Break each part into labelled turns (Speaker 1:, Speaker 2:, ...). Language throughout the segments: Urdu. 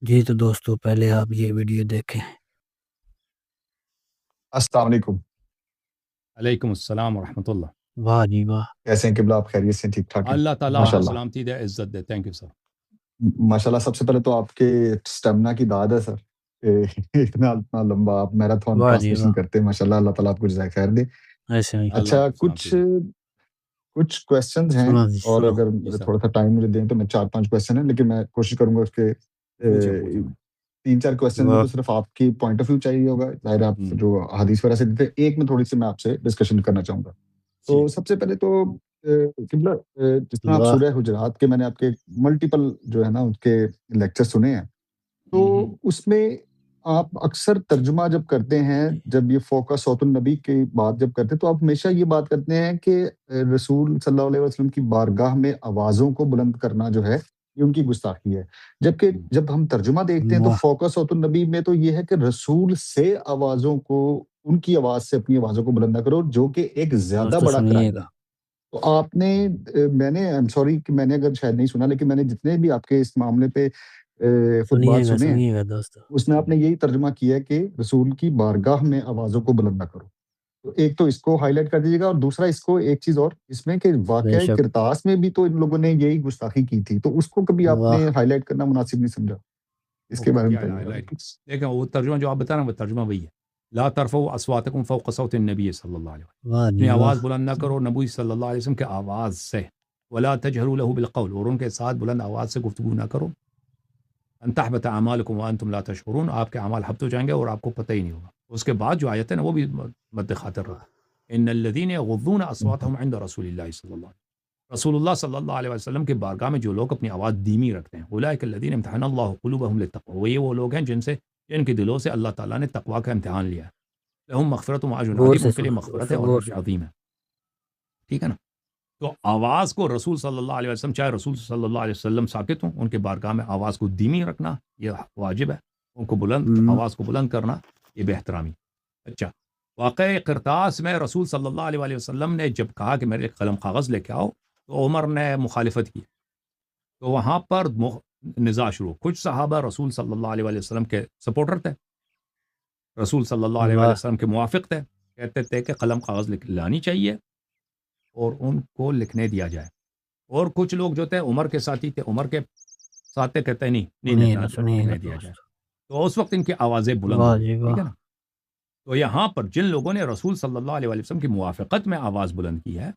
Speaker 1: جی تو دوستو پہلے آپ یہ ویڈیو دیکھیں۔
Speaker 2: السلام علیکم۔
Speaker 3: علیکم السلام ورحمۃ اللہ۔
Speaker 1: واہ جی واہ،
Speaker 2: کیسے ہیں قبلہ؟ آپ خیریت سے ٹھیک ٹھاک ہیں؟
Speaker 3: اللہ تعالیٰ آپ
Speaker 2: ماشاء
Speaker 3: کو
Speaker 2: اللہ
Speaker 3: سلامتی دے، عزت دے۔ Thank you sir.
Speaker 2: ماشاء اللہ، سب سے پہلے تو آپ کے اسٹیمنا کی داد ہے سر کہ اتنا لمبا آپ میراتھن
Speaker 1: واہ جی
Speaker 2: ٹرانسمیشن
Speaker 1: واہ،
Speaker 2: کرتے ہیں۔ ماشاء اللہ، اللہ تعالیٰ آپ کو جزائے خیر دے۔
Speaker 1: ایسے ہی
Speaker 3: اللہ
Speaker 2: اچھا،
Speaker 3: آپ کو سلامتی دے۔
Speaker 2: کچھ کویسچنز ہیں،
Speaker 1: سنا جی
Speaker 2: اور
Speaker 1: سنا۔
Speaker 2: اگر
Speaker 3: جی سر،
Speaker 2: تھوڑا سا ٹائم مجھے دیں تو میں 4-5 کویسچن ہیں، لیکن میں کوشش کروں گا اس کے
Speaker 3: پوچھیں پوچھیں بھائی۔
Speaker 2: 3-4 کویسچن میں
Speaker 1: واہ
Speaker 2: تو صرف آپ کی پوائنٹ آف ویو چاہیے ہوگا، ظاہر ہے آپ
Speaker 3: ہوں،
Speaker 2: جو حدیث وغیرہ سے دیتے ہیں، ایک میں تھوڑی سی میں آپ سے ڈسکشن کرنا چاہوں گا۔ تو
Speaker 3: ٹھیک۔
Speaker 2: سب سے پہلے تو قبلہ، جس طرح آپ
Speaker 1: واہ
Speaker 2: سورہ حجرات کے، میں نے آپ کے ملٹیپل جو ہے نا اس کے لیکچر سنے ہیں، تو اس میں آپ اکثر ترجمہ جب کرتے ہیں، جب یہ فوقہ صوت النبی کی بات جب کرتے ہیں، تو آپ ہمیشہ یہ بات کرتے ہیں کہ رسول صلی اللہ علیہ وسلم کی بارگاہ میں آوازوں کو بلند کرنا جو ہے یہ ان کی گستاخی ہے، جبکہ جب ہم ترجمہ دیکھتے ہیں تو
Speaker 1: واہ،
Speaker 2: فوقہ صوت النبی میں تو یہ ہے کہ رسول سے آوازوں کو، ان کی آواز سے اپنی آوازوں کو بلند نہ کرو، جو کہ ایک زیادہ
Speaker 1: دوستو
Speaker 2: بڑا
Speaker 1: سنیے
Speaker 2: کرائم
Speaker 1: گا،
Speaker 2: ہے۔ تو آپ نے میں نے ایم سوری کہ میں نے اگر شاید نہیں سنا، لیکن میں نے جتنے بھی آپ کے اس معاملے پہ خطبات سنے ہیں،
Speaker 1: سنیے گا دوستو۔
Speaker 2: اس میں آپ نے یہی ترجمہ کیا ہے کہ رسول کی بارگاہ میں آوازوں کو بلند نہ کرو۔ تو ایک تو اس کو ہائی لائٹ کر دیجیے گا، اور دوسرا اس کو ایک چیز اور اس میں کہ
Speaker 1: بے
Speaker 2: واقعہ
Speaker 1: شک،
Speaker 2: کرتاس میں بھی تو ان لوگوں نے یہی گستاخی کی تھی، تو اس کو کبھی آپ
Speaker 1: واہ
Speaker 2: نے ہائی لائٹ کرنا مناسب نہیں سمجھا؟ اس
Speaker 3: وہ
Speaker 2: کے بارے میں
Speaker 3: کیا
Speaker 2: بتائیے
Speaker 3: ہائی
Speaker 2: گا
Speaker 3: لائٹ؟
Speaker 2: پلیز۔
Speaker 3: دیکھیں وہ ترجمہ جو آپ بتا رہے ہیں وہ ترجمہ وہی ہے، لا ترفعوا اصواتکم فوق صوت النبی صلی اللہ علیہ وسلم،
Speaker 1: واہ
Speaker 3: اپنی
Speaker 1: جی واہ،
Speaker 3: آواز بلند نہ کرو نبی صلی اللہ علیہ وسلم کے آواز سے، ولا تجہروا له بالقول، اور ان کے ساتھ بلند آواز سے گفتگو نہ کرو، ان تحبط اعمالکم وانتم لا تشعرون، آپ کے اعمال حبط ہو جائیں گے اور آپ کو پتہ ہی نہیں ہوگا۔ اس کے بعد جو آیت ہے نا وہ بھی مد خاطر رکھو، ان الذین یغضون اصواتهم عند رسول اللہ صلی اللہ علیہ وسلم، رسول اللہ صلی اللہ علیہ وسلم کے بارگاہ میں جو لوگ اپنی آواز دھیمی رکھتے ہیں، اولئک الذین امتحن اللہ قلوبهم للتقوی، یہ وہ لوگ ہیں جن کے دلوں سے اللہ تعالیٰ نے تقوی کا امتحان لیا ہے، لہم مغفرۃ واجر
Speaker 1: غور
Speaker 3: عظیم،
Speaker 1: سے
Speaker 3: ان کے لیے
Speaker 1: سنا
Speaker 3: مغفرت ہے
Speaker 1: دوستو،
Speaker 3: اور
Speaker 1: غور
Speaker 3: اجر
Speaker 1: سے۔
Speaker 3: عظیم ہے۔ ٹھیک ہے نا؟ تو آواز کو رسول صلی اللہ علیہ وسلم، چاہے رسول صلی اللہ علیہ وسلم ساکت ہوں، ان کے بارگاہ میں آواز کو دھیمی رکھنا یہ واجب ہے، ان کو بلند آواز کو بلند کرنا یہ بے احترامی۔ اچھا، واقع قرطاس میں رسول صلی اللہ علیہ وسلم نے جب کہا کہ میرے قلم کاغذ لے کے آؤ، تو عمر نے مخالفت کی، تو وہاں پر نزاع شروع۔ کچھ صحابہ رسول صلی اللہ علیہ وسلم کے سپورٹر تھے، رسول صلی اللہ علیہ
Speaker 1: واہ
Speaker 3: وسلم کے موافق تھے، کہتے تھے کہ قلم کاغذ لانی چاہیے اور ان کو لکھنے دیا جائے، اور کچھ لوگ جو تھے عمر کے ساتھی تھے، عمر کے ساتھ تھے، کہتے نہیں
Speaker 1: سنیے گا
Speaker 3: لکھنے دیا جائے،
Speaker 1: دوستو،
Speaker 3: تو اس وقت ان کی آوازیں بلند
Speaker 1: واہ
Speaker 3: ہوئی۔
Speaker 1: جی
Speaker 3: ٹھیک
Speaker 1: واہ،
Speaker 3: ہے نا؟ تو یہاں پر جن لوگوں نے رسول صلی اللہ علیہ وسلم کی موافقت میں آواز بلند کی ہے،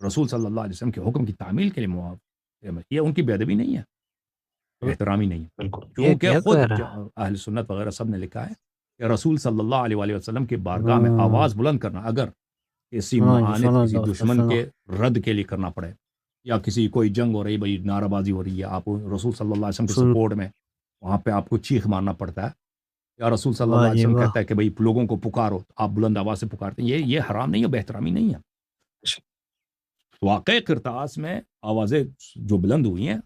Speaker 3: رسول صلی اللہ علیہ وسلم کے حکم کی تعمیل کے لیے موافق، یہ ان کی بے ادبی نہیں ہے، احترامی نہیں ہے،
Speaker 2: بالکل
Speaker 1: یہ
Speaker 3: کیونکہ
Speaker 1: کیا
Speaker 3: خود
Speaker 1: کہہ رہا
Speaker 3: اہل سنت وغیرہ سب نے لکھا ہے کہ رسول صلی اللہ علیہ وسلم کی بارگاہ میں آواز بلند کرنا اگر کسی
Speaker 1: سنو جی
Speaker 3: معاند،
Speaker 1: سنو
Speaker 3: کسی
Speaker 1: دوستو
Speaker 3: دشمن
Speaker 1: سنو،
Speaker 3: کے رد کے لیے کرنا پڑے، یا کسی کوئی جنگ ہو رہی، بھائی نعرہ بازی ہو رہی ہے، آپ رسول صلی اللہ علیہ وسلم کے
Speaker 1: سن
Speaker 3: سپورٹ میں، وہاں پہ آپ کو چیخ مارنا پڑتا ہے، یا رسول صلی اللہ
Speaker 1: واہ
Speaker 3: علیہ
Speaker 1: جی
Speaker 3: وسلم
Speaker 1: واہ،
Speaker 3: کہتا ہے کہ بھائی لوگوں کو پکارو، آپ بلند آواز سے پکارتے ہیں، یہ حرام نہیں ہے، بے احترامی نہیں ہے۔ واقع قرطاس میں آوازیں جو بلند ہوئی ہیں،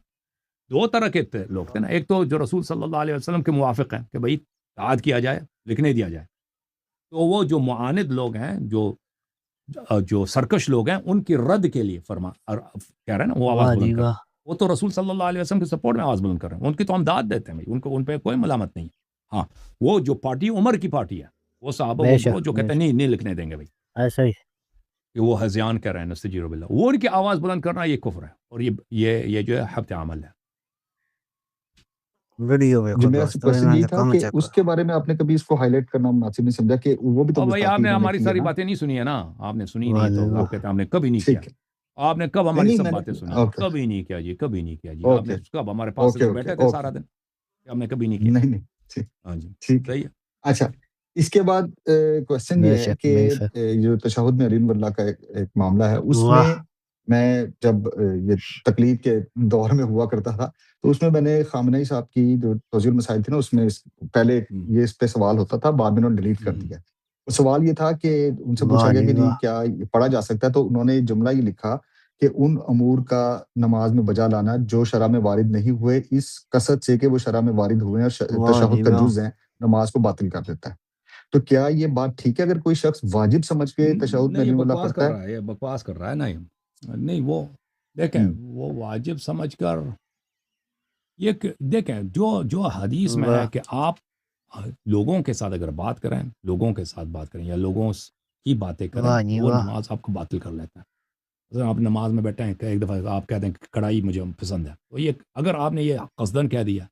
Speaker 3: دو طرح کے لوگ تھے نا، ایک تو جو رسول صلی اللہ علیہ وسلم کے موافق ہیں کہ بھائی اطاعت کیا جائے، لکھنے دیا جائے، تو وہ جو معاند لوگ ہیں، جو سرکش لوگ ہیں، ان کی رد کے لیے کہہ رہے ہیں نا وہ آواز
Speaker 1: واہ
Speaker 3: بلند
Speaker 1: جی
Speaker 3: کر رہے
Speaker 1: واہ،
Speaker 3: ہیں، وہ تو رسول صلی اللہ علیہ وسلم کے سپورٹ میں آواز بلند کر رہے ہیں، ان کی تو ہم داد دیتے ہیں بھائی، ان پہ کوئی ملامت نہیں ہے۔ ہاں، وہ جو پارٹی عمر کی پارٹی ہے، وہ صحابہ،
Speaker 1: بے
Speaker 3: وہ
Speaker 1: شک
Speaker 3: گروہ جو
Speaker 1: بے
Speaker 3: کہتے ہیں
Speaker 1: شک،
Speaker 3: نہیں لکھنے دیں گے بھائی،
Speaker 1: ایسا ہی،
Speaker 3: کہ وہ ہذیان کر رہے ہیں، نستجیر باللہ، وہ ان کی آواز بلند کرنا یہ کفر ہے، اور یہ جو ہے حبط عمل ہے۔
Speaker 1: ویڈیو
Speaker 2: جی،
Speaker 1: دیکھو
Speaker 2: میرا
Speaker 1: دوستو،
Speaker 2: کوشچن
Speaker 1: ایمان
Speaker 2: یہی
Speaker 1: کا
Speaker 2: تھا
Speaker 1: کم
Speaker 2: کہ
Speaker 1: چیک
Speaker 2: اس
Speaker 1: کرو۔
Speaker 2: کے بارے میں آپ نے کبھی اس کو ہائی لائٹ کرنا مناسب نہیں سمجھا کہ وہ بھی تو
Speaker 3: اور بھائی آپ
Speaker 2: گستاخی
Speaker 3: نے
Speaker 2: انہوں نے
Speaker 3: ہماری
Speaker 2: کی ہے
Speaker 3: ساری
Speaker 2: نا؟
Speaker 3: باتیں نہیں سنی ہے نا، آپ نے سنی
Speaker 1: واہ
Speaker 3: نہیں،
Speaker 1: جی
Speaker 3: تو
Speaker 1: واہ،
Speaker 3: آپ کہتے ہیں ہم نے کبھی نہیں کیا۔
Speaker 2: ٹھیک ہے،
Speaker 3: آپ نے کب
Speaker 2: نہیں
Speaker 3: ہماری
Speaker 2: نہیں
Speaker 3: سب
Speaker 2: میں نے،
Speaker 3: باتیں سنی؟
Speaker 2: اوکے
Speaker 3: کبھی نہیں کیا جی، کبھی نہیں کیا جی، آپ نے
Speaker 2: اوکے
Speaker 3: کب ہمارے پاس
Speaker 2: اوکے
Speaker 3: ادھر
Speaker 2: اوکے
Speaker 3: بیٹھے تھے
Speaker 2: اوکے
Speaker 3: سارا دن؟ ہم نے کبھی نہیں کیا۔
Speaker 2: نہیں نہیں، ٹھیک
Speaker 3: ہاں جی،
Speaker 2: ٹھیک ہے۔
Speaker 3: صحیح ہے۔
Speaker 2: اچھا، اس کے بعد کوشچن
Speaker 1: بے
Speaker 2: یہ ہے
Speaker 1: شک
Speaker 2: کہ
Speaker 1: بے شک،
Speaker 2: جو تشہد میں علیم اللہ کا ایک معاملہ ہے، اس
Speaker 1: واہ
Speaker 2: میں میں جب یہ تقلید کے دور میں ہوا کرتا تھا، تو اس میں نے خامنئی صاحب کی جو توضیح المسائل تھی نا، اس میں پہلے یہ اس پہ سوال ہوتا تھا، بعد میں انہوں نے ڈیلیٹ کر دیا۔ وہ سوال یہ تھا کہ ان سے پوچھا
Speaker 1: واہ
Speaker 2: گیا
Speaker 1: جی
Speaker 2: کہ جی
Speaker 1: واہ،
Speaker 2: کیا یہ پڑھا جا سکتا ہے، تو انہوں نے جملہ یہ لکھا کہ ان امور کا نماز میں بجا لانا جو شرع میں وارد نہیں ہوئے، اس قصد سے کہ وہ شرع میں وارد ہوئے ہیں اور
Speaker 1: واہ جی
Speaker 2: تشہد کا
Speaker 1: واہ،
Speaker 2: جز ہیں، نماز کو باطل کر دیتا ہے۔ تو کیا یہ بات ٹھیک ہے اگر کوئی شخص واجب سمجھ کے تشہد میں
Speaker 3: نہیں، یہ
Speaker 2: علیم اللہ
Speaker 3: بکواس
Speaker 2: پڑھتا
Speaker 3: کر
Speaker 2: ہے؟
Speaker 3: رہا ہے، یہ بکواس کر رہا ہے نا، یہ نہیں، وہ دیکھیں،
Speaker 2: ہوں،
Speaker 3: وہ واجب سمجھ کر یہ دیکھیں جو حدیث میں ہے
Speaker 1: واہ
Speaker 3: کہ آپ لوگوں کے ساتھ اگر بات کریں، لوگوں کے ساتھ بات کریں یا لوگوں کی باتیں کریں،
Speaker 1: واہ جی
Speaker 3: وہ
Speaker 1: واہ
Speaker 3: نماز آپ کو باطل کر لیتا ہے۔ مثلا آپ نماز میں بیٹھے ہیں کہ ایک دفعہ آپ کہتے ہیں کہ کڑھائی مجھے پسند ہے، تو یہ اگر آپ نے یہ قصدن کہہ دیا،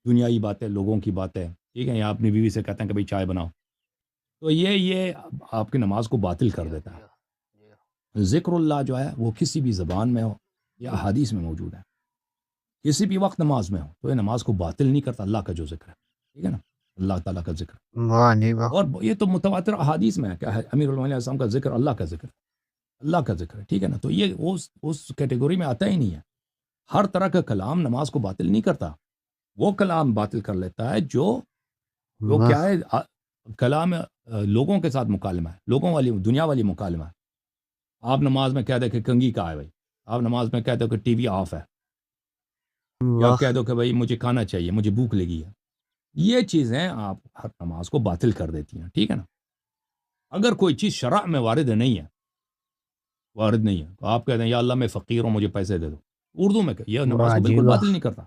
Speaker 3: دنیائی باتیں، لوگوں کی باتیں، ٹھیک ہے، یا اپنی بیوی سے کہتے ہیں کہ بھائی چائے بناؤ، تو یہ آپ کی نماز کو باطل کر دیتا ہے۔ ذکر اللہ جو ہے وہ کسی بھی زبان میں ہو یا احادیث میں موجود ہے، کسی بھی وقت نماز میں ہو تو یہ نماز کو باطل نہیں کرتا، اللہ کا جو ذکر ہے، ٹھیک ہے نا، اللہ تعالیٰ کا ذکر۔
Speaker 1: واہ جی واہ
Speaker 3: اور یہ تو متواتر احادیث میں ہے کہ امیر المومنین علیہ السلام کا ذکر اللہ کا ذکر ہے، اللہ کا ذکر ہے، ٹھیک ہے نا، تو یہ اس کیٹیگری میں آتا ہی نہیں ہے۔ ہر طرح کا کلام نماز کو باطل نہیں کرتا، وہ کلام باطل کر لیتا ہے جو
Speaker 1: واہ
Speaker 3: کیا ہے، کلام لوگوں کے ساتھ مکالمہ ہے، لوگوں والی دنیا والی مکالمہ ہے۔ آپ نماز میں کہہ دیں کہ کنگھی کہاں ہے بھائی، آپ نماز میں کہہ دو کہ ٹی وی آف ہے، یا
Speaker 1: واہ
Speaker 3: کہہ دو کہ بھائی مجھے کھانا چاہیے، مجھے بھوک لگی ہے، یہ چیزیں آپ ہر نماز کو باطل کر دیتی ہیں، ٹھیک ہے نا۔ اگر کوئی چیز شرع میں وارد نہیں ہے، تو آپ کہہ دیں یا اللہ میں فقیر ہوں، مجھے پیسے دے دو، اردو میں یہ نماز
Speaker 1: واہ
Speaker 3: کو
Speaker 1: جی
Speaker 3: بالکل
Speaker 1: واہ
Speaker 3: باطل نہیں کرتا۔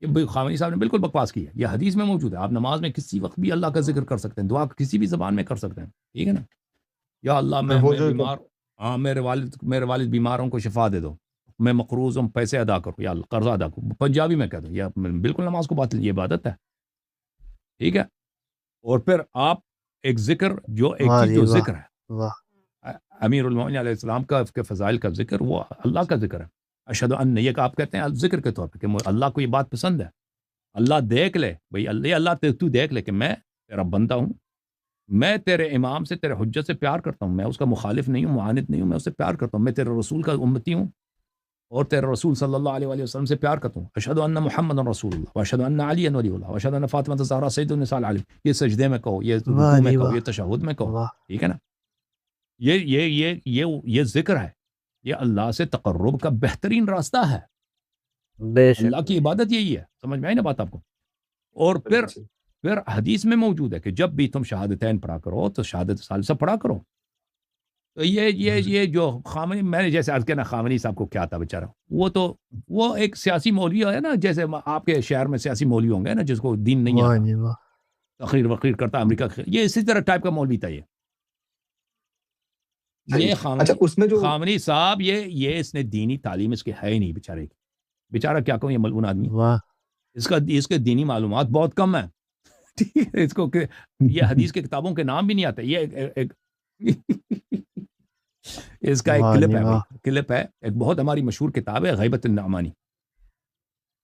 Speaker 3: یہ خامنی صاحب نے بالکل بکواس کی ہے، یہ حدیث میں موجود ہے، آپ نماز میں کسی وقت بھی اللہ کا ذکر کر سکتے ہیں، دعا کسی بھی زبان میں کر سکتے ہیں، ٹھیک ہے نا۔ یا اللہ
Speaker 2: میں وہ
Speaker 3: میں
Speaker 2: جو
Speaker 3: بیمار، ہاں میرے والد بیمار ہوں، کو شفا دے دو، میں مقروض ہوں، پیسے ادا کرو، یا اللہ قرضہ ادا کرو، پنجابی میں کہہ دو، یا بالکل نماز کو باطل، یہ عبادت ہے، ٹھیک ہے۔ اور پھر آپ ایک ذکر، جو ایک
Speaker 1: واہ
Speaker 3: چیز
Speaker 1: جی
Speaker 3: جو
Speaker 1: واہ
Speaker 3: ذکر ہے،
Speaker 1: واہ
Speaker 3: امیر المومنین علیہ السلام کا کے فضائل کا ذکر، وہ اللہ کا ذکر ہے۔ اشہد ان، یہ کہ آپ کہتے ہیں ذکر کے طور پہ کہ اللہ کو یہ بات پسند ہے، اللہ دیکھ لے بھئی، اللہ تو دیکھ لے کہ میں تیرا بندہ ہوں، میں تیرے امام سے، تیرے حجت سے پیار کرتا ہوں، میں اس کا مخالف نہیں ہوں، معاند نہیں ہوں، میں اس سے پیار کرتا ہوں، میں تیرے رسول کا امتی ہوں اور تیرے رسول صلی اللہ علیہ وآلہ وسلم سے پیار کرتا ہوں۔ اشہد ان محمد رسول اللہ واشہد ان علی ولی اللہ واشہد ان فاطمہ الزہرا سید النساء العالمین، یہ سجدے میں کہو، یہ
Speaker 1: واہ
Speaker 3: رکوع میں
Speaker 1: جی
Speaker 3: کہو،
Speaker 1: واہ
Speaker 3: یہ تشہد میں کہو،
Speaker 1: واہ
Speaker 3: ٹھیک ہے نا۔ یہ ذکر ہے، یہ اللہ سے تقرب کا بہترین راستہ ہے،
Speaker 1: بے شک
Speaker 3: اللہ کی عبادت یہی ہے، سمجھ میں آئی نا بات آپ کو۔ اور پھر حدیث میں موجود ہے کہ جب بھی تم شہادتین پڑھا کرو تو شہادت ثالثہ پڑھا کرو۔ تو یہ جو خامنی، میں نے جیسے عرض کیا نا، خامنی صاحب کو کیا تھا بیچارہ، وہ ایک سیاسی مولوی ہے نا، جیسے آپ کے شہر میں سیاسی مولوی ہوں گے نا جس کو دین نہیں
Speaker 1: واہ
Speaker 3: آتا،
Speaker 1: جی واہ
Speaker 3: تقریر وقیر کرتا امریکہ، یہ اسی طرح ٹائپ کا مولوی تھا یہ
Speaker 2: اچھا اس میں جو
Speaker 3: خامنی صاحب، یہ اس نے دینی تعلیم اس کی ہے ہی نہیں بیچارے کی، بیچارہ کیا کہوں، یہ ملعون آدمی،
Speaker 1: واہ
Speaker 3: اس کے دینی معلومات بہت کم ہیں، ٹھیک ہے، اس کو یہ حدیث کی کتابوں کے نام بھی نہیں آتے، یہ ایک اس کا ایک
Speaker 1: واہ
Speaker 3: کلپ
Speaker 1: جی
Speaker 3: ہے بھائی،
Speaker 1: واہ
Speaker 3: کلپ ہے، ایک بہت ہماری مشہور کتاب ہے غیبت النعمانی،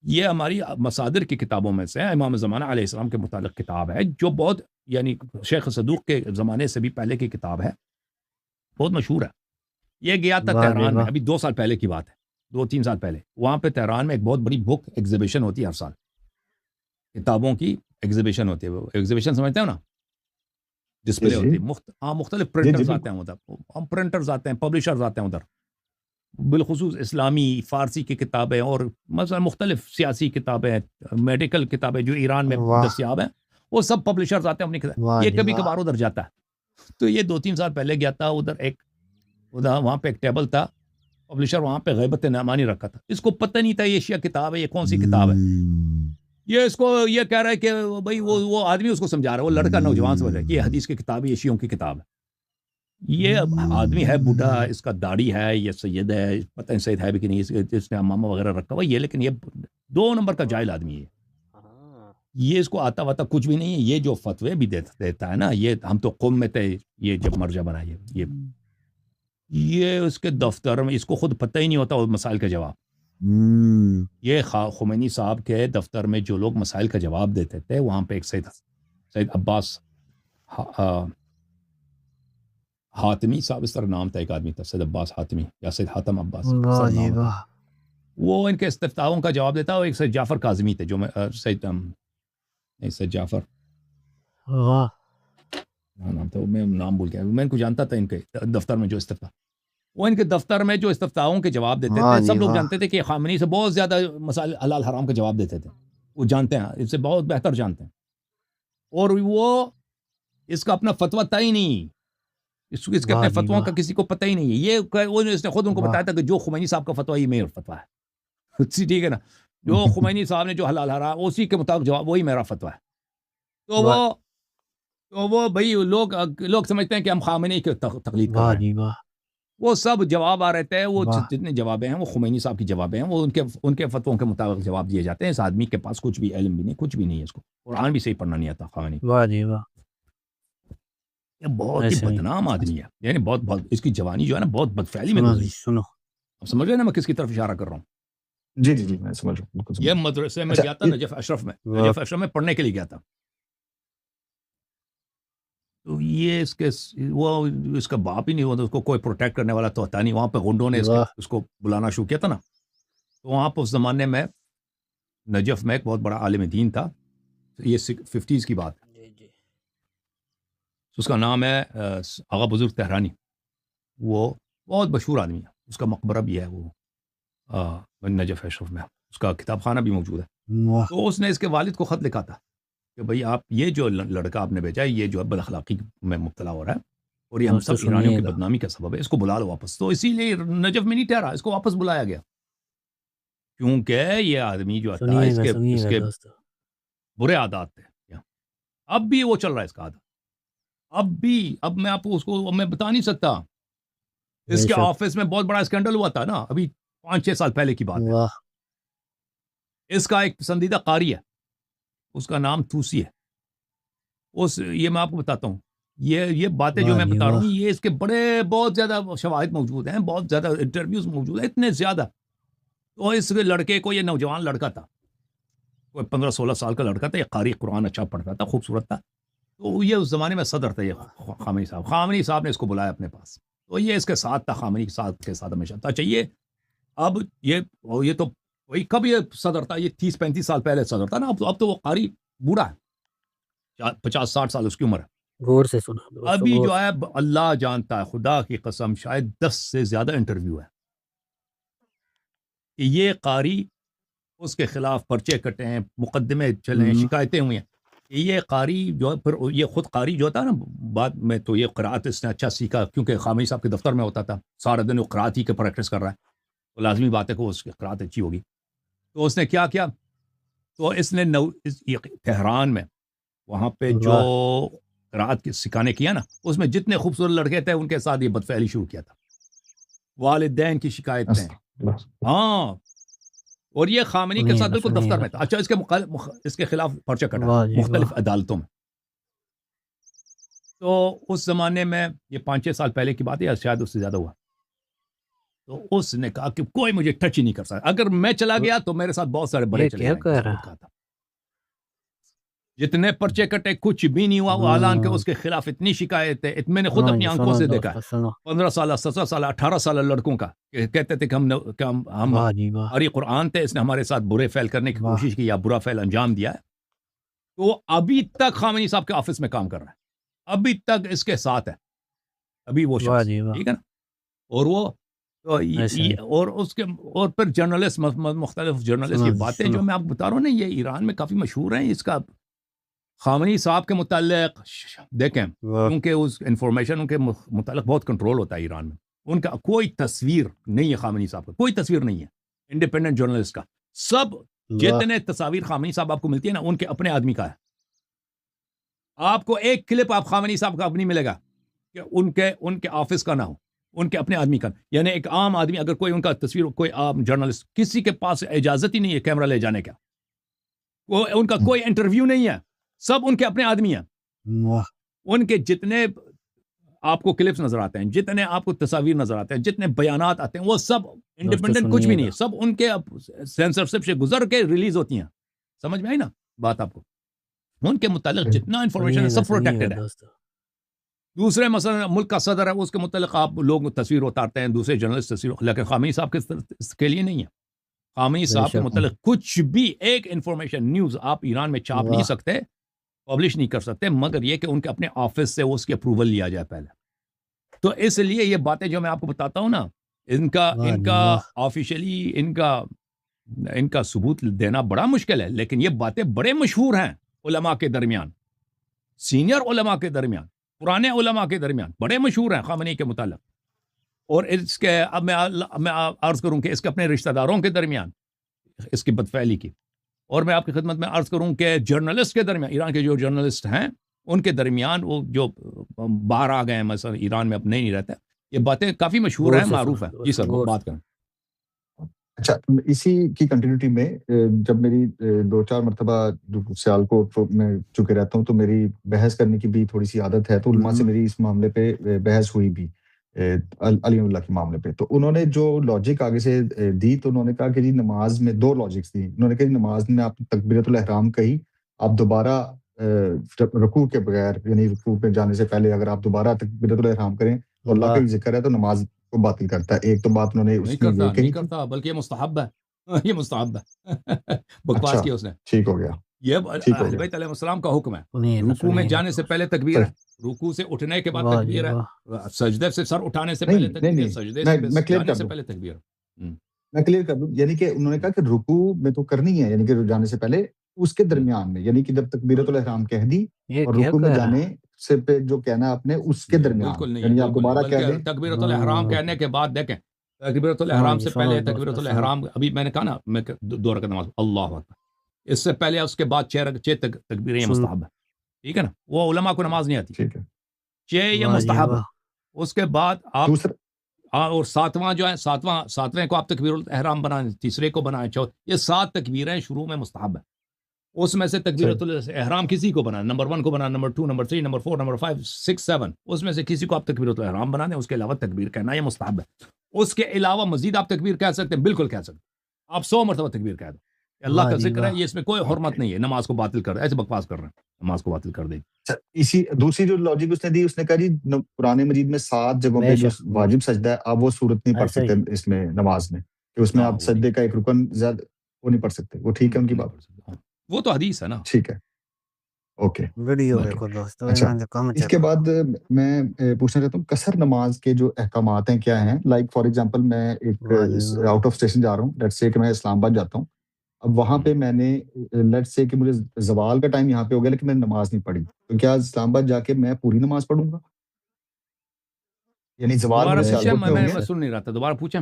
Speaker 3: یہ ہماری مصادر کی کتابوں میں سے ہے، امام زمانہ علیہ السلام کے متعلق کتاب ہے، جو بہت یعنی شیخ صدوق کے زمانے سے بھی پہلے کی کتاب ہے، بہت مشہور ہے۔ یہ گیا تھا
Speaker 1: واہ جی
Speaker 3: تہران میں،
Speaker 1: واہ
Speaker 3: ابھی 2 سال پہلے کی بات ہے، 2-3 سال پہلے، وہاں پہ تہران میں ایک بہت بڑی بک ایگزیبیشن ہوتی ہے ہر سال، کتابوں کی ایگزیبیشن ہوتی ہے، وہ ایگزیبیشن سمجھتے ہو نا، ڈسپلے
Speaker 2: جی
Speaker 3: ہوتی ہے، مختلف
Speaker 2: جی
Speaker 3: پرنٹرز
Speaker 2: جی
Speaker 3: آتے ہیں ادھر، پرنٹرز آتے ہیں، پبلشرز آتے ہیں ادھر، بالخصوص اسلامی فارسی کی کتابیں، اور مثلا مختلف سیاسی کتابیں، میڈیکل کتابیں جو ایران میں
Speaker 1: واہ
Speaker 3: دستیاب ہیں، وہ سب پبلشرز آتے ہیں اپنی کتاب،
Speaker 1: واہ
Speaker 3: یہ
Speaker 1: جی
Speaker 3: کبھی
Speaker 1: واہ
Speaker 3: کبھار ادھر جاتا ہے، تو یہ 2-3 سال پہلے گیا تھا ادھر، وہاں پہ ایک ٹیبل تھا، پبلشر وہاں پہ غیبت نعمانی رکھا تھا، اس کو پتہ نہیں تھا یہ شیعہ کتاب ہے، یہ کون سی کتاب ہے، یہ اس کو یہ کہہ رہا ہے کہ بھائی وہ آدمی اس کو سمجھا رہا ہے، وہ لڑکا نوجوان سمجھ رہا ہے کہ یہ حدیث کی کتاب ہے، یہ شیعوں کی کتاب ہے، یہ آدمی ہے بوڑھا، اس کا داڑھی ہے، یہ سید ہے، پتہ نہیں سید ہے بھی کہ نہیں، اس نے امامہ وغیرہ رکھا ہوا یہ، لیکن یہ 2 نمبر کا جاہل آدمی ہے، یہ اس کو آتا واتا کچھ بھی نہیں ہے، یہ جو فتوے بھی دیتا ہے نا، یہ ہم تو قوم میں تھے یہ جب مرجع بنا، یہ اس کے دفتر میں، اس کو خود پتہ ہی نہیں ہوتا وہ مسائل کا جواب، یہ خمینی صاحب کے دفتر میں جو لوگ مسائل کا جواب دیتے تھے، وہاں پہ ایک سید عباس حاتمی صاحب، اس طرح نام تھا، ایک آدمی تھا سید عباس حاتمی یا سید حاتم عباس، اس
Speaker 1: واہ
Speaker 3: طرح
Speaker 1: جی
Speaker 3: نام تھا،
Speaker 1: واہ
Speaker 3: وہ ان کے استفتاؤں کا جواب دیتا، اور ایک سید جعفر کاظمی تھے جو سید جعفر
Speaker 1: واہ
Speaker 3: نام تھا، میں نام بھول گیا، میں ان کو جانتا تھا، ان کے دفتر میں جو استفتاء، وہ ان کے دفتر میں جو استفتاؤں کے جواب دیتے
Speaker 1: واہ
Speaker 3: تھے،
Speaker 1: جی
Speaker 3: سب لوگ
Speaker 1: واہ
Speaker 3: جانتے تھے کہ خامنی سے بہت زیادہ مسائل حلال حرام کا جواب دیتے تھے، وہ جانتے ہیں، اس سے بہت بہتر جانتے ہیں، اور وہ اس کا اپنا فتویٰ تھا ہی نہیں، اس کے
Speaker 1: واہ
Speaker 3: اپنے
Speaker 1: جی
Speaker 3: فتووں
Speaker 1: واہ
Speaker 3: کا کسی کو پتہ ہی نہیں ہے، اس نے خود ان کو
Speaker 1: واہ
Speaker 3: بتایا تھا کہ جو خمینی صاحب کا فتویٰ یہ میرا فتویٰ ہے، ٹھیک ہے نا, جو خمینی صاحب نے جو حلال حرام اسی کے مطابق جواب, وہی میرا فتویٰ ہے. تو وہ بھائی لوگ سمجھتے ہیں کہ ہم خامنئی کی تقلید کر
Speaker 1: واہ
Speaker 3: رہے ہیں.
Speaker 1: جی واہ
Speaker 3: وہ سب جواب آ رہتے ہیں, وہ
Speaker 1: واہ
Speaker 3: جتنے جوابیں ہیں وہ خمینی صاحب کی جوابیں ہیں, وہ ان کے فتووں کے مطابق جواب دیے جاتے ہیں. اس آدمی کے پاس کچھ بھی علم بھی نہیں, کچھ بھی نہیں ہے, اس کو قرآن بھی صحیح پڑھنا نہیں آتا. خامنئی
Speaker 1: واہ جی واہ
Speaker 3: یہ بہت ہی
Speaker 1: ایسے نہیں.
Speaker 3: بدنام آدمی ہے, یعنی بہت اس کی جوانی جو ہے نا بہت بدفعلی میں
Speaker 1: سنو
Speaker 3: گزری.
Speaker 1: جی سنو
Speaker 3: اب سمجھ رہے ہیں نا میں کس کی طرف اشارہ کر رہا ہوں.
Speaker 2: جی جی جی میں سمجھ رہا ہوں, بالکل سمجھ
Speaker 3: یہ
Speaker 2: رہا ہوں.
Speaker 3: مدرسے میں
Speaker 2: اچھا
Speaker 3: گیا تھا نجف اشرف میں,
Speaker 1: واہ
Speaker 3: نجف اشرف میں پڑھنے کے لیے گیا تھا. تو یہ اس کا باپ ہی نہیں ہوتا, اس کو کوئی پروٹیکٹ کرنے والا تو ہوتا نہیں. وہاں پہ گنڈوں نے
Speaker 1: واہ
Speaker 3: اس کو بلانا شروع کیا تھا نا. تو وہاں پہ اس زمانے میں نجف میں ایک بہت بڑا عالم دین تھا, یہ 50s کی بات ہے.
Speaker 1: جی جی
Speaker 3: اس کا نام ہے آغا بزرگ تہرانی. وہ بہت مشہور آدمی ہے, اس کا مقبرہ بھی ہے وہ نجف اشرف میں, اس کا کتاب خانہ بھی موجود ہے.
Speaker 1: واہ
Speaker 3: تو اس نے اس کے والد کو خط لکھا تھا کہ بھئی آپ یہ جو لڑکا آپ نے بھیجا ہے یہ جو ہے بد اخلاقی میں مبتلا ہو رہا ہے اور یہ ہم
Speaker 1: دوستو
Speaker 3: سب ایرانیوں
Speaker 1: سنیے
Speaker 3: کی
Speaker 1: گا
Speaker 3: بدنامی کا سبب ہے, اس کو بلا لو واپس. تو اسی لیے نجف میں نہیں ٹھہرا, اس کو واپس بلایا گیا کیونکہ یہ آدمی جو تھا اس
Speaker 1: سنیے گا
Speaker 3: کے
Speaker 1: دوستو.
Speaker 3: برے عادات تھے. اب بھی وہ چل رہا ہے اس کا عادت, اب میں آپ کو اس کو میں بتا نہیں سکتا. اس
Speaker 1: بے
Speaker 3: کے
Speaker 1: شک
Speaker 3: آفس میں بہت بڑا اسکینڈل ہوا تھا نا, ابھی 5-6 سال پہلے کی بات ہے.
Speaker 1: واہ
Speaker 3: اس کا ایک پسندیدہ قاری ہے, اس کا نام توسی ہے. یہ میں آپ کو بتاتا ہوں, یہ باتیں جو
Speaker 1: واہ
Speaker 3: میں
Speaker 1: جی
Speaker 3: بتا رہا ہوں
Speaker 1: واہ
Speaker 3: یہ اس کے بہت زیادہ شواہد موجود ہیں, بہت زیادہ انٹرویوز موجود ہیں, اتنے زیادہ. تو اس لڑکے کو, یہ نوجوان لڑکا تھا, کوئی 15-16 سال کا لڑکا تھا, یہ قاری قرآن اچھا پڑھتا تھا, خوبصورت تھا. تو یہ اس زمانے میں صدر تھا یہ خامنئی صاحب نے اس کو بلایا اپنے پاس. تو یہ اس کے ساتھ تھا, خامنئی کے ساتھ ہمیشہ تھا. چاہیے اب یہ تو وہی کب یہ صدر تھا, یہ 30-35 سال پہلے صدر تھا نا. اب تو وہ قاری بوڑھا ہے, 50-60 سال اس کی عمر ہے.
Speaker 1: غور سے سنا دوستو
Speaker 3: ابھی
Speaker 1: غور
Speaker 3: جو
Speaker 1: سے.
Speaker 3: ہے اللہ جانتا ہے, خدا کی قسم شاید 10 سے زیادہ انٹرویو ہے کہ یہ قاری اس کے خلاف پرچے کٹے ہیں, مقدمے چلے ہیں, شکایتیں ہوئی ہیں. یہ قاری جو ہے, پھر یہ خود قاری جو تھا نا بعد میں, تو یہ قرات اس نے اچھا سیکھا کیونکہ خامنئی صاحب کے دفتر میں ہوتا تھا, سارا دن وہ قرات ہی کے پریکٹس کر رہا ہے, تو لازمی بات ہے کہ اس کی قرات اچھی ہوگی. تو اس نے کیا کیا, تو اس نے تہران میں وہاں پہ جو
Speaker 1: واہ
Speaker 3: قرات کی سکھانے کیا نا, اس میں جتنے خوبصورت لڑکے تھے ان کے ساتھ یہ بدفعلی شروع کیا تھا. والدین کی شکایتیں,
Speaker 2: استغفر
Speaker 3: ہاں, اور یہ خامنئی کے
Speaker 1: سنیے
Speaker 3: ساتھ
Speaker 1: گا
Speaker 3: بالکل
Speaker 1: سنیے
Speaker 3: دفتر
Speaker 1: گا
Speaker 3: میں تھا. اچھا اس کے خلاف پرچہ کٹا
Speaker 1: واہ جی
Speaker 3: مختلف
Speaker 1: واہ
Speaker 3: عدالتوں میں. تو اس زمانے میں یہ 5-6 سال پہلے کی بات ہے, یا شاید اس سے زیادہ ہوا. تو اس نے کہا کہ کوئی مجھے ٹچ ہی نہیں کر سکتا, اگر میں چلا گیا تو میرے ساتھ بہت سارے بڑے
Speaker 1: یہ
Speaker 3: چلے
Speaker 1: کیا
Speaker 3: جائیں گے.
Speaker 1: کہہ
Speaker 3: اس نے
Speaker 1: رہا
Speaker 3: کہا تھا جتنے پرچے کٹے کچھ بھی نہیں ہوا, وہ اعلان کہ اس کے خلاف اتنی شکایتیں, میں نے خود
Speaker 1: سنو
Speaker 3: اپنی
Speaker 1: جی
Speaker 3: آنکھوں
Speaker 1: سنو
Speaker 3: سے دیکھا ہے.
Speaker 1: دوستو سنو.
Speaker 3: 15 سالہ 17 سالہ 18 سالہ لڑکوں کا کہ کہتے تھے کہ ہم
Speaker 1: واہ جی واہ
Speaker 3: قاری قرآن تھے, اس نے ہمارے ساتھ برے فعل کرنے کی
Speaker 1: واہ
Speaker 3: کوشش کی یا برا فعل انجام دیا ہے. تو وہ ابھی تک خامنئی صاحب کے آفس میں کام کر رہا ہے, ابھی تک اس کے ساتھ ہے, ابھی وہ
Speaker 1: واہ
Speaker 3: شخص,
Speaker 1: جی واہ
Speaker 3: ٹھیک ہے نا. اور وہ تو
Speaker 1: ایسے نہیں.
Speaker 3: اور پھر جرنلسٹ, مختلف جرنلسٹ
Speaker 1: سنو
Speaker 3: کی
Speaker 1: جی
Speaker 3: باتیں
Speaker 1: سنو.
Speaker 3: جو میں آپ کو بتا رہا ہوں نا, یہ ایران میں کافی مشہور ہیں. اس کا خامنئی صاحب کے متعلق دیکھیں,
Speaker 1: واہ
Speaker 3: کیونکہ اس انفارمیشن ان کے متعلق بہت کنٹرول ہوتا ہے ایران میں. ان کا کوئی تصویر نہیں ہے, خامنئی صاحب کا کوئی تصویر نہیں ہے انڈیپینڈنٹ جرنلسٹ کا. سب
Speaker 1: واہ
Speaker 3: جتنے تصاویر خامنئی صاحب آپ کو ملتی ہے نا, ان کے اپنے آدمی کا ہے. آپ کو ایک کلپ آپ خامنئی صاحب کا اب نہیں ملے گا کہ ان کے آفس کا نہ ہو, ان کے اپنے آدمی کا. یعنی ایک عام آدمی اگر کوئی ان کا تصویر, کوئی عام جرنلسٹ, کسی کے پاس اجازت ہی نہیں ہے کیمرہ لے جانے کا, ان کا کوئی انٹرویو نہیں ہے, سب ان کے اپنے آدمی ہیں.
Speaker 1: واہ
Speaker 3: ان کے جتنے آپ کو کلپس نظر آتے ہیں, جتنے آپ کو تصاویر نظر آتے ہیں, جتنے بیانات آتے ہیں, وہ سب
Speaker 1: دوستو
Speaker 3: انڈیپینڈنٹ کچھ بھی
Speaker 1: سنیے
Speaker 3: نہیں
Speaker 1: گا.
Speaker 3: ہے, سب ان کے سینسرشپ سے گزر کے ریلیز ہوتی ہیں. سمجھ میں آئی نا بات آپ کو؟ ان کے متعلق جتنا انفارمیشن ہے
Speaker 1: سنیے گا
Speaker 3: سب
Speaker 1: سنیے گا
Speaker 3: پروٹیکٹڈ ہے.
Speaker 1: دوستو.
Speaker 3: دوسرے مثلا ملک کا صدر ہے, اس کے متعلق آپ لوگ تصویر اتارتے ہیں, دوسرے جرنلسٹ تصویر, لیکن خامنئی صاحب کے لیے نہیں ہے. خامنئی
Speaker 1: بے
Speaker 3: صاحب کے
Speaker 1: شک
Speaker 3: متعلق کچھ بھی ایک انفارمیشن نیوز آپ ایران میں چھاپ نہیں
Speaker 1: واہ
Speaker 3: سکتے, پبلش نہیں کر سکتے, مگر یہ کہ ان کے اپنے آفس سے اس کی اپروول لیا جائے پہلے. تو اس لیے یہ باتیں جو میں آپ کو بتاتا ہوں نا,
Speaker 1: واہ
Speaker 3: ان
Speaker 1: جی
Speaker 3: کا
Speaker 1: واہ
Speaker 3: آفیشلی ان کا ثبوت دینا بڑا مشکل ہے, لیکن یہ باتیں بڑے مشہور ہیں علماء کے درمیان, سینئر علماء کے درمیان, پرانے علماء کے درمیان بڑے مشہور ہیں خامنئی کے متعلق. اور اس کے اب میں عرض کروں کہ اس کے اپنے رشتہ داروں کے درمیان, اس کی بدفعلی کی. اور میں آپ کی خدمت میں عرض کروں کہ جرنلسٹ کے درمیان، ایران کے جو جرنلسٹ ہیں ان کے درمیان، وہ جو باہر آ گئے ہیں مثلا ایران میں اب نہیں رہتے، یہ باتیں کافی مشہور ہیں، معروف ہیں. جی سر بات کریں.
Speaker 2: اچھا، اسی کی کنٹینیوٹی میں جب میری 2-4 مرتبہ سیالکوٹ میں چکے رہتا ہوں تو میری بحث کرنے کی بھی تھوڑی سی عادت ہے، تو علماء سے میری اس معاملے پہ بحث ہوئی بھی علی اللہ کے معاملے پہ. تو انہوں نے جو لاجک آگے سے دی، تو انہوں نے کہا کہ جی نماز میں 2 لاجکس دی. انہوں نے کہا جی نماز میں آپ تکبیرۃ الاحرام کہی، آپ دوبارہ رکوع کے بغیر، یعنی رکوع پہ جانے سے پہلے اگر آپ دوبارہ تکبیرۃ الاحرام کریں تو اللہ کا ہی ذکر ہے تو نماز کو باطل کرتا ہے. ایک تو بات انہوں نے اس میں یہ کہی،
Speaker 3: نہیں کرتا بلکہ یہ مستحب ہے. یہ مستحب ہے. بکواس
Speaker 2: اچھا
Speaker 3: کی اس نے.
Speaker 2: ٹھیک ہو گیا،
Speaker 3: یہ
Speaker 2: ٹھیک ہو
Speaker 3: اہل
Speaker 2: گیا.
Speaker 3: بیت علیہ السلام کا حکم ہے. رکوع میں جانے سے پہلے تکبیر ہے، رکوع سے اٹھنے کے بعد تکبیر ہے، سجدے سے سر اٹھانے سے پہلے تکبیر ہے، سجدے سے
Speaker 2: میں کلیئر
Speaker 3: جانے
Speaker 2: کر
Speaker 3: سے
Speaker 2: دوں،
Speaker 3: پہلے تکبیر ہے.
Speaker 2: میں کلیئر کر دوں. یعنی کہ انہوں نے کہا کہ رکوع میں تو کرنی ہے، یعنی کہ جانے سے پہلے، اس کے درمیان میں، یعنی کہ جب تکبیرۃ الاحرام کہہ دی اور رکوع میں جانے سے پہ جو کہنا آپ نے اس کے درمیان،
Speaker 3: بالکل نہیں،
Speaker 2: یعنی آپ
Speaker 3: بالکل
Speaker 2: دوبارہ
Speaker 3: نہیں،
Speaker 2: کہہ دیں.
Speaker 3: بلکہ تکبیرۃ الاحرام کہنے کے بعد دیکھیں، تکبیرۃ الاحرام سے پہلے، تکبیرۃ الاحرام ابھی میں نے کہا نا، میں 2 رکعت نماز اللہ اکبر، اس سے پہلے اس کے بعد 6 تکبیریں یہ مستحب ہے. ٹھیک ہے نا، وہ علماء کو نماز نہیں آتی،
Speaker 2: ٹھیک ہے.
Speaker 3: 6 یہ مستحب ہے. اس کے بعد آپ
Speaker 2: دوسرا
Speaker 3: اور 7واں جو ہے، 7ویں کو آپ تکبیر الاحرام بنائیں، تیسرے کو بنائیں، یہ 7 تکبیریں شروع میں مستحب ہے. اس میں سے تکبیرۃ الاحرام کسی کو بنائیں، نمبر 1 کو بنائیں، نمبر 2، نمبر 3، نمبر 4، نمبر 5، 6، 7، اس میں سے کسی کو آپ تکبیرۃ الاحرام بنا دیں. اس کے علاوہ تکبیر کہنا یہ مستحب ہے. اس کے علاوہ مزید آپ تکبیر کہہ سکتے ہیں، بالکل کہہ سکتے ہیں. آپ 100 مرتبہ تکبیر کہہ دیں. اللہ کا ذکر ہے، یہ اس میں کوئی حرمت نہیں ہے. نماز کو باطل کر ایسے بکواس کر رہے ہیں، نماز کو باطل کر دیں.
Speaker 2: اسی دوسری جو لاجک اس نے دی، اس نے کہا جی قرآن مجید میں 7 جگہوں پہ جو واجب سجدہ ہے آپ وہ صورت نہیں پڑھ سکتے اس میں نماز میں، کہ اس میں آپ سجدے کا ایک رکن زیادہ وہ نہیں پڑھ سکتے. وہ ٹھیک ہے ان کی بات،
Speaker 3: وہ تو حدیث ہے نا.
Speaker 2: ٹھیک ہے، اوکے. اچھا، اس کے بعد میں پوچھنا چاہتا ہوں قصر نماز کے جو احکامات ہیں کیا ہیں. لائک فار ایگزامپل میں ایک آؤٹ آف اسٹیشن جا رہا ہوں، لیٹس سے کہ میں اسلام آباد جاتا ہوں. اب وہاں پہ میں نے لیٹس سے کہ مجھے زوال کا ٹائم یہاں پہ ہو گیا لیکن میں نے نماز نہیں پڑھی، تو کیا اسلام آباد جا کے میں پوری نماز پڑھوں گا؟ یعنی زوال
Speaker 3: دوبارہ
Speaker 2: مجھے
Speaker 3: پوچھیں،
Speaker 2: سیالکوٹ میں ہو
Speaker 3: میں
Speaker 2: گیا،
Speaker 3: سن نہیں رہا تھا، دوبارہ پوچھیں.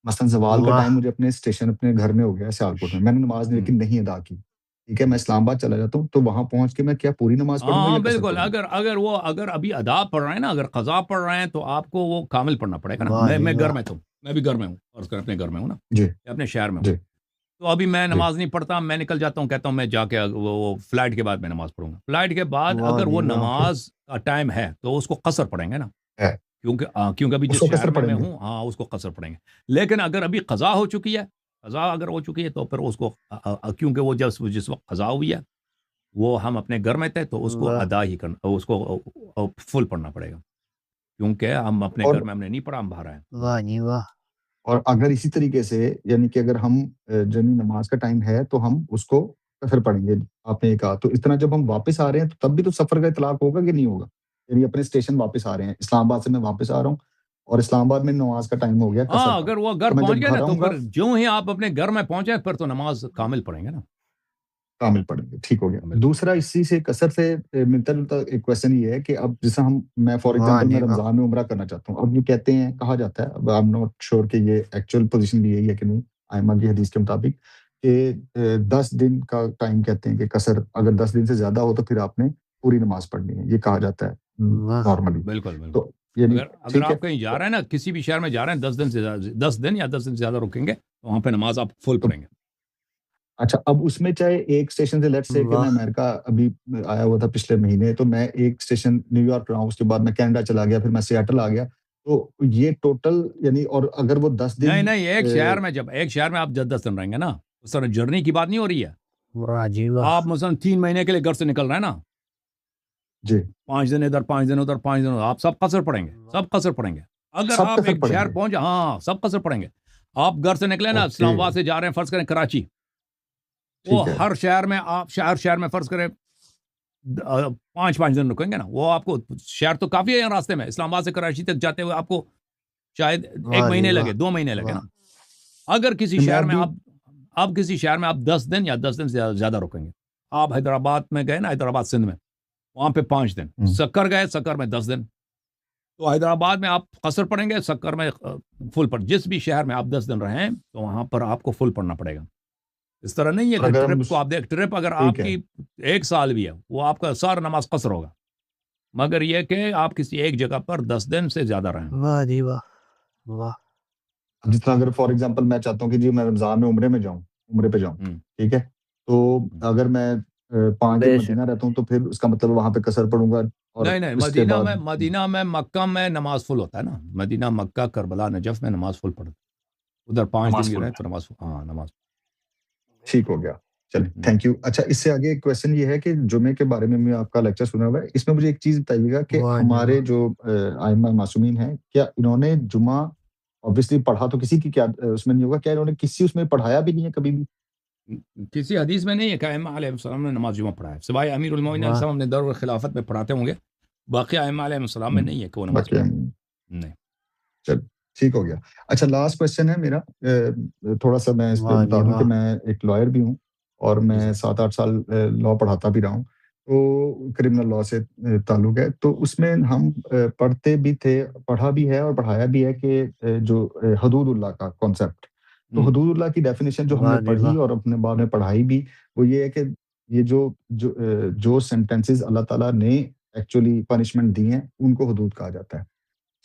Speaker 2: مثلا زوال کا ٹائم مجھے اپنے اسٹیشن اپنے گھر میں ہو گیا سیالکوٹ میں نے نماز لیکن نہیں ادا کی، ٹھیک ہے، میں اسلام آباد چلا جاتا ہوں، تو وہاں پہنچ کے میں کیا پوری نماز پڑھوں گا
Speaker 3: ہاں
Speaker 2: یا قصر
Speaker 3: بالکل.
Speaker 2: پڑھوں گا؟
Speaker 3: اگر ابھی ادا پڑھ رہے ہیں نا، اگر قضا پڑھ رہے ہیں تو آپ کو وہ کامل پڑھنا پڑے گا نا. میں گھر میں تو میں بھی گھر میں ہوں، اور اپنے گھر میں ہوں نا،
Speaker 2: جی
Speaker 3: اپنے شہر میں ہوں.
Speaker 2: جی
Speaker 3: تو ابھی میں نماز نہیں پڑھتا، میں نکل جاتا ہوں، کہتا ہوں میں جا کے وہ فلائٹ کے بعد میں نماز پڑھوں گا. فلائٹ کے بعد اگر وہ نماز کا ٹائم ہے تو اس کو قصر پڑھیں گے نا، کیونکہ ابھی جس شہر میں ہوں ہاں اس کو قصر پڑھیں گے. لیکن اگر ابھی قضا ہو چکی ہے، قضا اگر ہو چکی ہے تو پھر اس کو، کیونکہ وہ جس وقت قضا ہوئی ہے وہ ہم اپنے گھر میں تھے تو اس کو ادا ہی کرنا، اس کو فل پڑھنا پڑے گا، کیونکہ ہم اپنے گھر میں ہم نے نہیں پڑھا، ہم باہر آئے.
Speaker 2: اور اگر اسی طریقے سے یعنی کہ اگر ہم جنی نماز کا ٹائم ہے تو ہم اس کو قصر پڑھیں گے، آپ نے کہا. تو اس طرح جب ہم واپس آ رہے ہیں تو تب بھی تو سفر کا اطلاق ہوگا کہ نہیں ہوگا؟ یعنی اپنے اسٹیشن واپس آ رہے ہیں، اسلام آباد سے میں واپس آ رہا ہوں اور اسلام آباد میں نماز کا ٹائم ہو گیا قصر
Speaker 3: ہاں
Speaker 2: کا،
Speaker 3: اگر وہ گھر
Speaker 2: تو میں
Speaker 3: پہنچ
Speaker 2: جب
Speaker 3: گئے
Speaker 2: گھر
Speaker 3: نا تو
Speaker 2: آؤں گا
Speaker 3: پھر جو ہی آپ اپنے گھر میں پہنچے پھر تو نماز کامل پڑھیں گے نا.
Speaker 2: کامل پڑھیں گے، ٹھیک ہو گیا. دوسرا اسی سے قصر سے ملتا جلتا ایک کویسچن یہ ہے کہ اب جیسا میں فار ایگزامپل میں رمضان میں عمرہ کرنا چاہتا ہوں. اب یہ کہتے ہیں، کہا جاتا ہے، اب آئی ایم ناٹ شیور کہ یہ ایکچوئل پوزیشن بھی یہی ہے کہ نہیں، ائمہ کی حدیث کے مطابق کہ 10 دن کا ٹائم کہتے ہیں کہ قصر اگر 10 دن سے زیادہ ہو تو پھر آپ نے پوری نماز پڑھنی ہے، یہ کہا جاتا ہے نارملی.
Speaker 3: بالکل
Speaker 2: تو یعنی
Speaker 3: اگر آپ کہیں جا رہے ہیں نا، کسی بھی شہر میں جا رہے ہیں، 10 دن سے 10 دن یا 10 دن سے زیادہ رکیں گے تو وہاں پہ نماز آپ فل پڑھیں گے.
Speaker 2: اچھا، اب اس میں چاہے ایک اسٹیشن سے لیٹس سے کہ میں امریکہ ابھی آیا ہوا تھا پچھلے مہینے، تو میں ایک اسٹیشن نیو یارک رہا ہوں، اس کے بعد میں کینیڈا چلا گیا، پھر میں سیاٹل آ گیا، تو یہ ٹوٹل یعنی، اور اگر وہ 10 دن
Speaker 3: نہیں ایک شہر میں، جب ایک شہر میں آپ 10 دن رہیں گے نا، اس طرح جرنی کی بات نہیں ہو رہی ہے. آپ مثلا 3 مہینے کے لیے گھر سے نکل رہے ہیں نا،
Speaker 2: جی
Speaker 3: 5 دن ادھر، 5 دن ادھر، 5 دن ادھر، آپ سب قصر پڑھیں گے، سب قصر پڑھیں گے. اگر آپ ایک شہر پہنچے، ہاں سب قصر پڑھیں گے. آپ گھر سے نکلے نا، اسلام آباد سے جا رہے ہیں فرض کریں کراچی، وہ ہر شہر میں آپ شہر میں فرض کریں 5 دن رکیں گے نا، وہ آپ کو شہر تو کافی ہے راستے میں، اسلام آباد سے کراچی تک جاتے ہوئے آپ کو شاید 1 مہینے لگے، 2 مہینے لگے نا. اگر کسی شہر میں آپ کسی شہر میں آپ 10 دن یا 10 دن سے زیادہ رکیں گے، آپ حیدرآباد میں گئے نا، حیدرآباد سندھ میں، وہاں پہ 5 دن، سکر گئے، سکر میں 10 دن، تو حیدرآباد میں آپ قصر پڑھیں گے، سکر میں فل پڑھ، جس بھی شہر میں آپ 10 دن رہیں تو وہاں پر آپ کو فل پڑھنا پڑے گا. اس طرح نہیں ہے
Speaker 2: اور
Speaker 3: کہ
Speaker 2: اگر ہم
Speaker 3: ٹرپ کو آپ دیکھ، ٹرپ اگر آپ
Speaker 2: ٹھیک ہے
Speaker 3: کی 1 سال بھی ہے وہ آپ کا سارا نماز قصر ہوگا، مگر یہ کہ آپ کسی ایک جگہ پر 10 دن سے زیادہ رہیں.
Speaker 1: واہ جی واہ واہ.
Speaker 2: جس طرح اگر فار ایگزامپل میں چاہتا ہوں کہ جی میں رمضان میں عمرے میں جاؤں، عمرے پہ جاؤں،
Speaker 3: ہم،
Speaker 2: ٹھیک ہے، تو
Speaker 3: ہم.
Speaker 2: اگر میں 5 دن
Speaker 1: بے
Speaker 2: مدینہ
Speaker 1: شک.
Speaker 2: رہتا ہوں تو پھر اس کا مطلب وہاں پہ قصر پڑھوں گا، اور
Speaker 3: نہیں
Speaker 2: اس کے بعد
Speaker 3: مدینہ میں مکہ میں نماز فل ہوتا ہے نا، مدینہ مکہ کربلا نجف میں نماز فل پڑھتا ہے. ادھر 5 دن
Speaker 2: نماز
Speaker 3: بھی
Speaker 2: پڑھ
Speaker 3: رہے تو نماز، ہاں نماز.
Speaker 2: ٹھیک ہو گیا. چلیے
Speaker 3: ہم.
Speaker 2: Thank you. اچھا اس سے آگے ایک کویشچن یہ ہے کہ جمعے کے بارے میں آپ کا لیکچر سنا ہوا ہے، اس میں مجھے ایک چیز بتائیے گا کہ
Speaker 1: واہ جی
Speaker 2: ہمارے
Speaker 1: واہ.
Speaker 2: جو ائمہ معصومین ہیں، کیا انہوں نے جمعہ obviously پڑھا تو کسی کی کیا اس میں نہیں ہوگا، کیا انہوں نے کسی اس میں پڑھایا بھی نہیں ہے کبھی بھی؟
Speaker 3: کسی حدیث میں نہیں ہے کہ ائمہ علیہ السلام نے نماز جمعہ پڑھا ہے، سوائے امیر المومنین علیہ
Speaker 1: واہ
Speaker 3: السلام نے دور خلافت میں پڑھاتے ہوں گے، باقی ائمہ علیہ السلام میں نہیں ہے کہ وہ نماز
Speaker 2: باقی
Speaker 3: پڑھا. نہیں.
Speaker 2: چل ٹھیک ہو گیا. اچھا لاسٹ کویشچن ہے میرا، تھوڑا سا میں اس پہ
Speaker 1: واہ
Speaker 2: بتا
Speaker 1: جی
Speaker 2: دوں کہ
Speaker 1: واہ.
Speaker 2: میں ایک لائر بھی ہوں، اور
Speaker 3: جی
Speaker 2: میں
Speaker 3: سر.
Speaker 2: 7-8 سال لا پڑھاتا بھی رہا ہوں، تو کرمنل لا سے تعلق ہے. تو اس میں ہم پڑھتے بھی تھے، پڑھا بھی ہے اور پڑھایا بھی ہے کہ جو حدود اللہ کا کانسیپٹ، تو
Speaker 3: ہم.
Speaker 2: حدود اللہ کی ڈیفینیشن جو ہم نے
Speaker 1: واہ جی
Speaker 2: پڑھی
Speaker 1: واہ.
Speaker 2: اور اپنے بعد میں پڑھائی بھی، وہ یہ ہے کہ یہ جو سینٹینسز اللہ تعالیٰ نے ایکچولی پنشمنٹ دی ہیں ان کو حدود کہا جاتا ہے.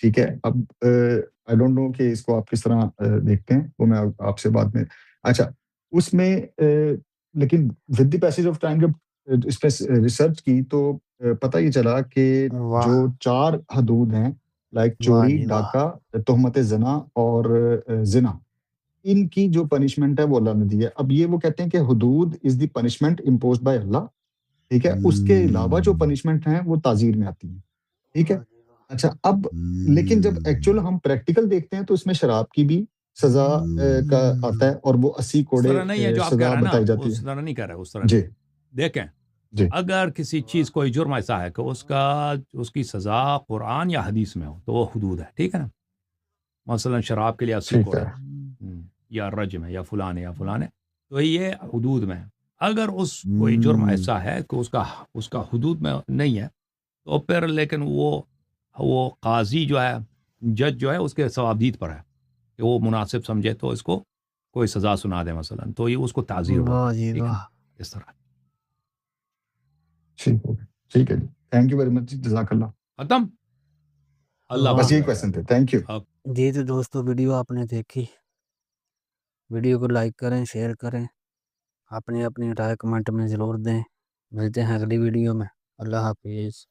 Speaker 2: ٹھیک ہے، اب آئی ڈونٹ نو کہ اس کو آپ کس طرح دیکھتے ہیں، وہ میں آپ سے بعد میں. اچھا اس میں لیکن with the passage of time جب اس پہ ریسرچ کی تو پتہ یہ چلا کہ
Speaker 1: واہ
Speaker 2: جو 4 حدود ہیں، لائک
Speaker 1: واہ
Speaker 2: چوری،
Speaker 1: جی واہ.
Speaker 2: ڈاکہ، تہمت زنا اور زنا، ان کی جو پنشمنٹ ہے وہ اللہ نے دی ہے. اب یہ وہ کہتے ہیں کہ حدود از دی پنشمنٹ امپوزڈ بائی اللہ، ٹھیک ہے، اس کے علاوہ جو پنشمنٹ ہیں وہ تعزیر میں آتی ہیں، ٹھیک ہے.
Speaker 1: واہ جی واہ.
Speaker 2: اچھا اب لیکن جب ایکچوئل ہم پریکٹیکل دیکھتے ہیں تو اس میں شراب کی بھی سزا کا آتا ہے، اور وہ 80
Speaker 3: اس
Speaker 2: کوڑے
Speaker 3: طرح نہیں ہے جو آپ کہہ
Speaker 2: سزا
Speaker 3: رہے ہیں نا،
Speaker 2: بتائی جاتی
Speaker 3: اس
Speaker 2: ہے.
Speaker 3: طرح نہیں کہہ رہے، اس طرح نہیں.
Speaker 2: جی
Speaker 3: دیکھیں،
Speaker 2: جی
Speaker 3: اگر کسی چیز کوئی جرم ایسا ہے کہ اس کی سزا قرآن یا حدیث میں ہو تو وہ حدود ہے، ٹھیک ہے نا. مثلا شراب کے لیے 80
Speaker 2: ٹھیک ہے.
Speaker 3: کوڑے، یا رجم ہے یا فلاں ہے یا فلاں ہے، تو یہ حدود میں ہے. اگر کوئی جرم ایسا ہے کہ اس کا حدود میں نہیں ہے تو پھر لیکن وہ قاضی جو ہے، جج جو ہے، اس کے ثوابدید پر ہے کہ وہ مناسب سمجھے تو اس کو کوئی سزا سنا دے مثلا، تو یہ اس کو تعزیر بولتے
Speaker 1: واہ
Speaker 3: ہیں،
Speaker 1: جی
Speaker 3: ٹھیک ہے نا.
Speaker 1: واہ.
Speaker 3: اس طرح
Speaker 2: ٹھیک ہو گیا. ٹھیک ہے جی، تھینک یو ویری مچ، جزاک اللہ.
Speaker 3: ختم. اللہ
Speaker 1: واہ
Speaker 2: بس
Speaker 3: حافظ
Speaker 2: یہی
Speaker 3: بھائی
Speaker 2: کویشچن تھے. Thank you.
Speaker 3: جان.
Speaker 1: جی. تو دوستو ویڈیو آپ نے دیکھی، ویڈیو کو لائک کریں، شیئر کریں، اپنی رائے کمنٹ میں ضرور دیں. ملتے ہیں اگلی ویڈیو میں. اللہ حافظ.